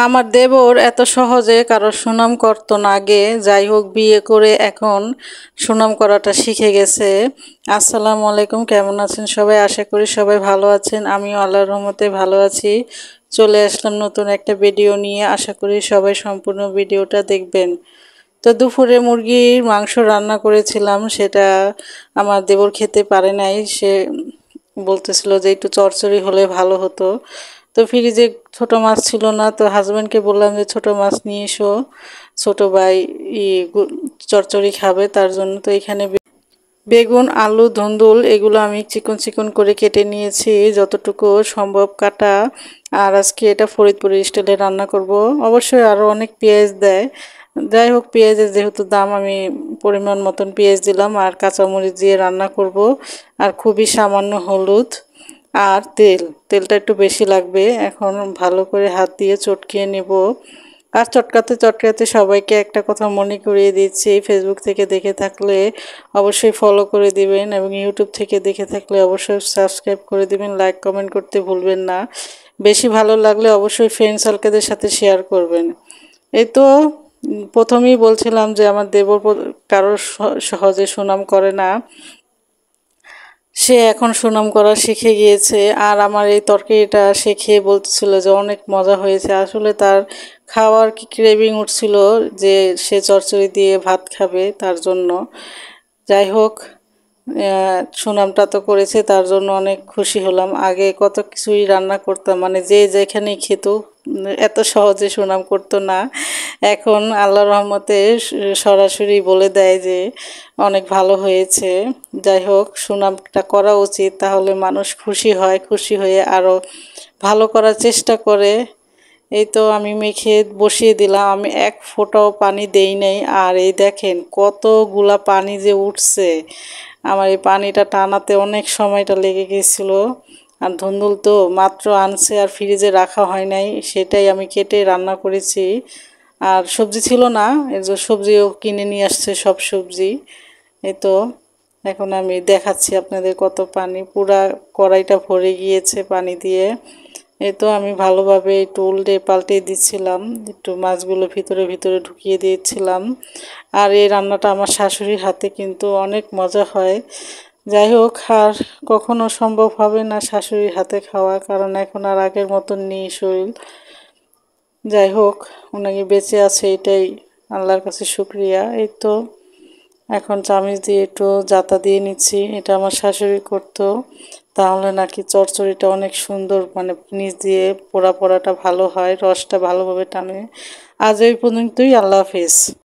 আমার দেবর এত সহজে কারো সুনাম করতো না আগে, যাই হোক বিয়ে করে এখন সুনাম করাটা শিখে গেছে। আসসালামু আলাইকুম, কেমন আছেন সবাই? আশা করি সবাই ভালো আছেন, আমিও আল্লাহর রহমতে ভালো আছি। চলে আসলাম নতুন একটা ভিডিও নিয়ে, আশা করি সবাই সম্পূর্ণ ভিডিওটা দেখবেন। তো দুপুরে মুরগির মাংস রান্না করেছিলাম, সেটা আমার দেবর খেতে পারে নাই। সে বলতেছিল যে একটু চচ্চড়ি হলে ভালো হতো। তো ফ্রিজে ছোট মাছ ছিল না, তো হাজব্যান্ডকে বললাম যে ছোট মাছ নিয়ে এসো, ছোট ভাই চচ্চড়ি খাবে তার জন্য। তো এখানে বেগুন, আলু, ধুন্দুল এগুলো আমি চিকন চিকন করে কেটে নিয়েছি, যতটুকু সম্ভব কাটা। আর আজকে এটা ফরিদপুরি স্টাইলে রান্না করব। অবশ্যই আরও অনেক পেঁয়াজ দেয়, যাই হোক পেঁয়াজের যেহেতু দাম, আমি পরিমাণ মতন পেঁয়াজ দিলাম আর কাঁচামরিচ দিয়ে রান্না করব। আর খুবই সামান্য হলুদ আর তেলটা একটু বেশি লাগবে। এখন ভালো করে হাত দিয়ে চটকিয়ে নেব। আর চটকাতে চটকাতে সবাইকে একটা কথা মনে করিয়ে দিচ্ছি, ফেসবুক থেকে দেখে থাকলে অবশ্যই ফলো করে দিবেন এবং ইউটিউব থেকে দেখে থাকলে অবশ্যই সাবস্ক্রাইব করে দিবেন, লাইক কমেন্ট করতে ভুলবেন না। বেশি ভালো লাগলে অবশ্যই ফ্রেন্ড সার্কেলের সাথে শেয়ার করবেন। এই তো প্রথমেই বলছিলাম যে আমার দেবর কারোর সহজে সুনাম করে না, সে এখন সুনাম করা শিখে গিয়েছে। আর আমার এই তরকারিটা সে খেয়ে বলতেছিল যে অনেক মজা হয়েছে। আসলে তার খাওয়ার কি ক্রেভিং উঠছিল, যে সে চচ্চড়ি দিয়ে ভাত খাবে তার জন্য। যাই হোক, সুনামটা তো করেছে, তার জন্য অনেক খুশি হলাম। আগে কত কিছুই রান্না করতাম, মানে যে যেখানেই খেত এত সহজে সুনাম করতো না। এখন আল্লাহর রহমতে সরাসরি বলে দেয় যে অনেক ভালো হয়েছে। যাই হোক, সুনামটা করা উচিত, তাহলে মানুষ খুশি হয়, খুশি হয়ে আরও ভালো করার চেষ্টা করে। এই তো আমি মেখে বসিয়ে দিলাম, আমি এক ফোঁটাও পানি দেই নাই। আর এই দেখেন কতগুলা পানি যে উঠছে, আমার এই পানিটা টানাতে অনেক সময়টা লেগে গেছিলো। আর ধুন্দুল তো মাত্র আনছে আর ফ্রিজে রাখা হয় নাই, সেটাই আমি কেটে রান্না করেছি। আর সবজি ছিল না, এই যে সবজিও কিনে নিয়ে আসছে সব সবজি। এই তো এখন আমি দেখাচ্ছি আপনাদের কত পানি, পুরা কড়াইটা ভরে গিয়েছে পানি দিয়ে। এই তো আমি ভালোভাবে একটু উল্টে পাল্টে দিচ্ছিলাম, একটু মাছগুলো ভিতরে ভিতরে ঢুকিয়ে দিয়েছিলাম। আর এই রান্নাটা আমার শাশুড়ির হাতে কিন্তু অনেক মজা হয়। যাই হোক, আর কখনো সম্ভব হবে না শাশুড়ির হাতে খাওয়া, কারণ এখন আর আগের মতন নেই শরীর। যাই হোক, উনি বেঁচে আছে, এটাই আল্লাহর কাছে শুকরিয়া। এই তো এখন চামচ দিয়ে একটু জাতা দিয়ে নিচ্ছি, এটা আমার শাশুড়ি করতো, তাহলে নাকি চচ্চড়িটা অনেক সুন্দর, মানে নিচ দিয়ে পোড়াটা ভালো হয়, রসটা ভালোভাবে টানে। আজ এই পর্যন্তই, আল্লাহ হাফিজ।